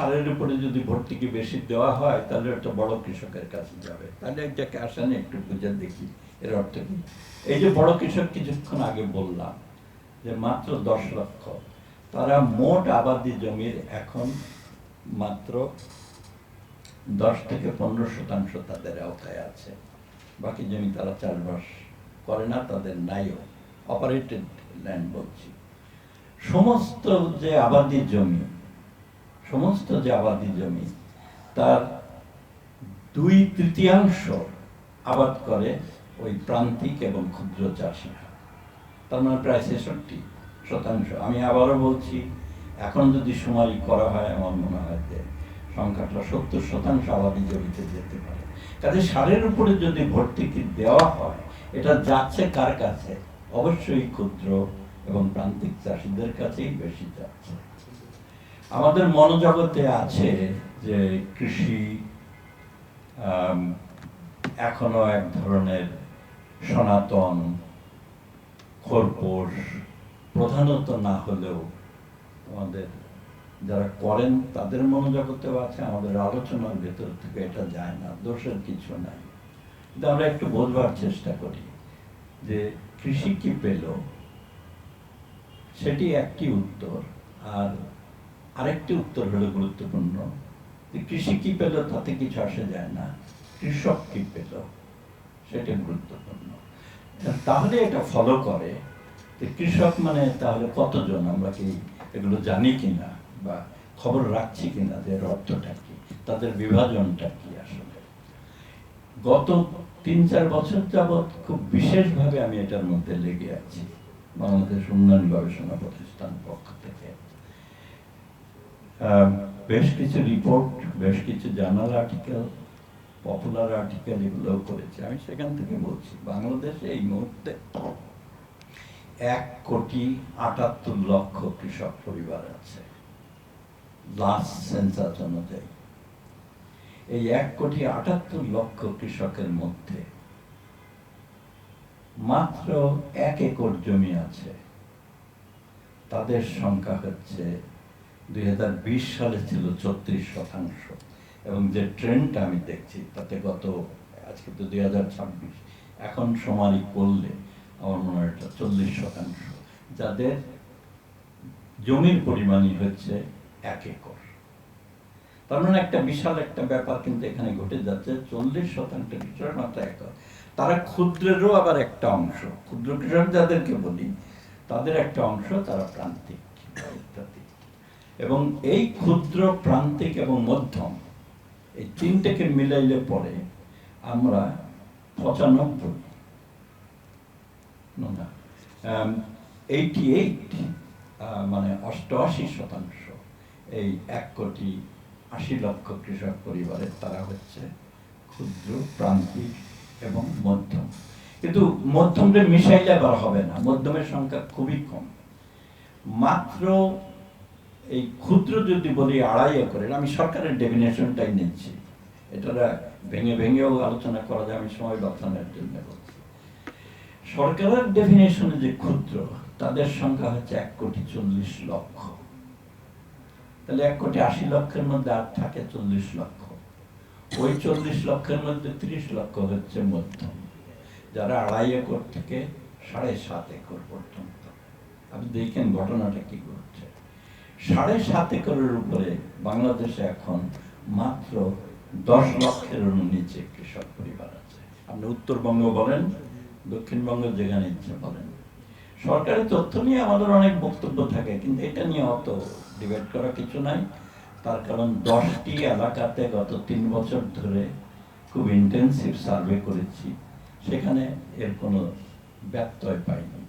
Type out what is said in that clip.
সারের উপরে যদি ভর্তুকি বেশি দেওয়া হয় তাহলে একটা বড় কৃষকের কাছে যাবে, তাহলে এটাকে আসেন একটু বুঝে দেখি এর অর্থ কি। এই যে বড় কৃষক কিছুক্ষণ আগে বললাম যে মাত্র 10 লক্ষ, তারা মোট আবাদি জমির এখন মাত্র 10 থেকে 15% তাদের আওতায় আছে। বাকি জমি তারা চাষবাস করে না, তাদের নাইও, অপারেটেড ল্যান্ড বলছি। সমস্ত যে আবাদি জমি তার 2/3 আবাদ করে ওই প্রান্তিক এবং ক্ষুদ্র চাষিরা, তার মানে প্রায় 66%। আমি আবারও বলছি, এখন যদি শুমারি করা হয় আমার মনে হয় যে সংখ্যাটা 70% আবাদি জমিতে যেতে পারে। কাজে সারের উপরে যদি ভর্তুকি দেওয়া হয়, এটা যাচ্ছে কার কাছে? অবশ্যই ক্ষুদ্র এবং প্রান্তিক চাষিদের কাছেই বেশি যাচ্ছে। আমাদের মনোজগতে আছে যে কৃষি এখনো এক ধরনের সনাতন খোরপোশ, প্রধানত না হলেও আমাদের যারা করেন তাদের মনোজগতেও আছে, আমাদের আলোচনার ভেতর থেকে এটা যায় না, দোষের কিছু নাই। কিন্তু আমরা একটু বোঝবার চেষ্টা করি যে কৃষি কি পেল, সেটি একটি উত্তর। আর আরেকটি উত্তর হলো গুরুত্বপূর্ণ, যে কৃষি কি পেল তাতে কিছু আসে যায় না, কৃষক কি পেল সেটা গুরুত্বপূর্ণ। তাহলে এটা ফলো করে যে কৃষক মানে তাহলে কতজন, আমরা কি এগুলো জানি কিনা বা খবর রাখছি কিনা যে এর অর্থটা কি, তাদের বিভাজনটা কি। আসলে গত 3-4 বছর যাবৎ খুব বিশেষভাবে আমি এটার মধ্যে লেগে আছি, বাংলাদেশ উন্নয়ন গবেষণা প্রতিষ্ঠান পক্ষ থেকে বেশ কিছু রিপোর্ট, বেশ কিছু জার্নাল আর্টিকেল, পপুলার আর্টিকেল এগুলোও করেছি। আমি সেখান থেকে বলছি, বাংলাদেশে এই মুহূর্তে 1,78,00,000 কৃষক পরিবার আছে লাস্ট সেন্সাস অনুযায়ী। এই 1,78,00,000 কৃষকের মধ্যে মাত্র 1 একর জমি আছে, তাদের সংখ্যা হচ্ছে 2020 সালে ছিল 34%, এবং যে ট্রেন্ডটা আমি দেখছি তাতে আজকে তো 2026, এখন শুমারি করলে আমার মনে হয় 40%, যাদের জমির পরিমাণই হচ্ছে 1 একর। তার মানে একটা বিশাল একটা ব্যাপার কিন্তু এখানে ঘটে যাচ্ছে। 40% কৃষক মাত্র 1 একর, তারা ক্ষুদ্রেরও আবার একটা অংশ, ক্ষুদ্র কৃষক যাদেরকে বলি তাদের একটা অংশ তারা প্রান্তিক ইত্যাদি। এবং এই ক্ষুদ্র, প্রান্তিক এবং মধ্যম, এই তিনটাকে মিলাইলে পরে আমরা 88% এই 1,80,00,000 কৃষক পরিবারের, তারা হচ্ছে ক্ষুদ্র, প্রান্তিক এবং মধ্যম। কিন্তু মধ্যমটা মিশাইলে আবার হবে না, মধ্যমের সংখ্যা খুবই কম। মাত্র এই ক্ষুদ্র যদি বলি 2.5 একরের, আমি সরকারের ডেফিনেশনটাই নিচ্ছি, এটা ভেঙেও আলোচনা করা যায়, আমি সময় বাঁচানোর জন্য বলছি। সরকারের ডেফিনেশনে যে ক্ষুদ্র, তাদের সংখ্যা হচ্ছে 1,40,00,000। তাহলে 1,80,00,000 মধ্যে আর থাকে 40 লক্ষ। ওই 40 লক্ষের মধ্যে 30 লক্ষ হচ্ছে মধ্যম, যারা 2.5 একর থেকে 7.5 একর পর্যন্ত। আপনি দেখেন ঘটনাটা কি ঘটছে। 7.5 একরের উপরে বাংলাদেশে এখন মাত্র 10 লক্ষের নিচে কৃষক পরিবার আছে। আপনি উত্তরবঙ্গ বলেন, দক্ষিণবঙ্গ, যেখানে ইচ্ছে বলেন। সরকারি তথ্য নিয়ে আমাদের অনেক বক্তব্য থাকে, কিন্তু এটা নিয়ে অত ডিবেট করা কিছু নাই। তার কারণ 10টি এলাকাতে গত 3 বছর ধরে খুব ইন্টেন্সিভ সার্ভে করেছি, সেখানে এর কোনো ব্যত্যয় পাইনি।